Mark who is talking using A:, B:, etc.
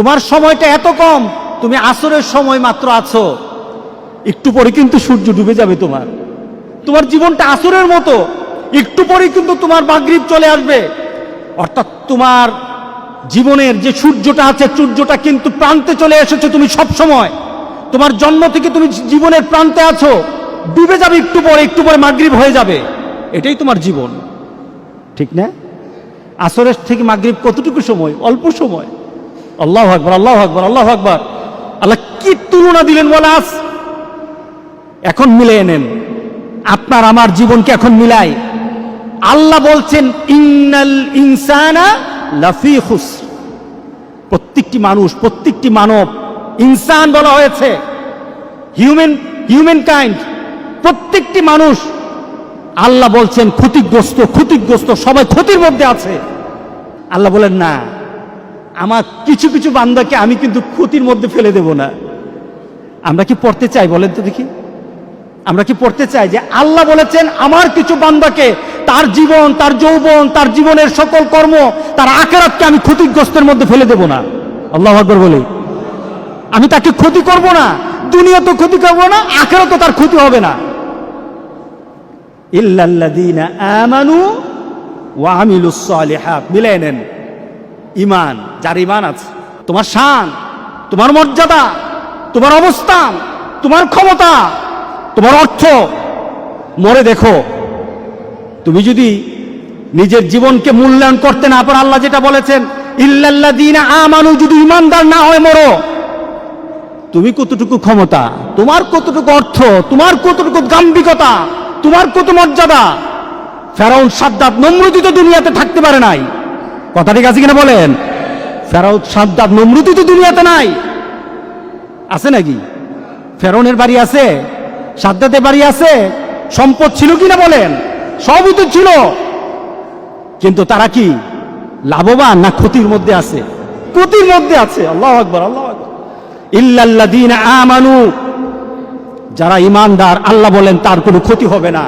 A: তোমার সময়টা এত কম, তুমি আসরের সময় মাত্র আছো, একটু পরে কিন্তু সূর্য ডুবে যাবে। তোমার জীবনটা আসরের মতো, একটু পরে কিন্তু তোমার মাগরিব চলে আসবে। অর্থাৎ তোমার জীবনের যে সূর্যটা আছে, সূর্যটা কিন্তু প্রান্তে চলে এসেছে। তুমি সব সময় তোমার জন্ম থেকে তুমি জীবনের প্রান্তে আছো, ডুবে যাবে একটু পরে মাগরিব হয়ে যাবে। এটাই তোমার জীবন, ঠিক না? আসরের থেকে মাগরিব কতটুকু সময়? অল্প সময়। আল্লাহু আকবার, আল্লাহু আকবার, আল্লাহু আকবার। আল্লাহ কি তুলনা দিলেন বলাস। এখন মিলিয়ে নেন, আপনার আমার জীবনকে এখন মিলাই। আল্লাহ বলছেন ইন্নাল ইনসানা লাফি খুসর। প্রত্যেকটি মানুষ, প্রত্যেকটি মানব, ইনসান বলা হয়েছে, হিউম্যান কাইন্ড, প্রত্যেকটি মানুষ আল্লাহ বলছেন ক্ষতিগ্রস্ত, সবাই ক্ষতির মধ্যে আছে। আল্লাহ বলেন না, আমার কিছু কিছু বান্দাকে আমি কিন্তু ক্ষতির মধ্যে ফেলে দেব না। আমরা কি পড়তে চাই বলেন তো দেখি? আমরা কি পড়তে চাই যে আল্লাহ বলেছেন আমার কিছু বান্দাকে, তার জীবন, তার যৌবন, তার জীবনের সকল কর্ম, তার আখিরাতকে আমি ক্ষতিগ্রস্তের মধ্যে ফেলে দেব না। আল্লাহু আকবার বলি। আমি তাকে ক্ষতি করব না, দুনিয়া তো ক্ষতি করব না, আখিরাতও তার ক্ষতি হবে না। ইল্লাল্লাযীনা আমানু ওয়া আমিলুস সালিহাত। মিলাই নেন, ঈমান, যার ঈমান আছে, তোমার শান, তোমার মর্যাদা, তোমার অবস্থান, তোমার ক্ষমতা, তোমার অর্থ, মরে দেখো। তুমি যদি নিজের জীবনকে মূল্যায়ন করতে না পারো, আল্লাহ যেটা বলেছেন ইল্লাল্লাযীনা আমানু, যদি ঈমানদার না হয় মরো, তুমি কতটুকু ক্ষমতা, তোমার কতটুকু অর্থ, তোমার কতটুকু গাম্ভীর্যতা, তোমার কত মর্যাদা। ফেরাউন, সাদ্দাত, নমরুদ তো দুনিয়াতে থাকতে পারে নাই। কথা ঠিক আছে কিনা বলেন? ফেরাউন, সাদ্দাত, নমরুদ তো দুনিয়াতে নাই। আছে নাকি? ফেরাউনের বাড়ি আছে, সাদ্দাতের বাড়ি আছে, সম্পদ ছিল কিনা বলেন? সবই তো ছিল, কিন্তু তারা কি লাভবান না ক্ষতির মধ্যে আছে? ক্ষতির মধ্যে আছে। আল্লাহু আকবার, আল্লাহু আকবার। ইল্লাল্লাযীনা আমানু, যারা ঈমানদার, আল্লাহ বলেন তার কোনো ক্ষতি হবে না।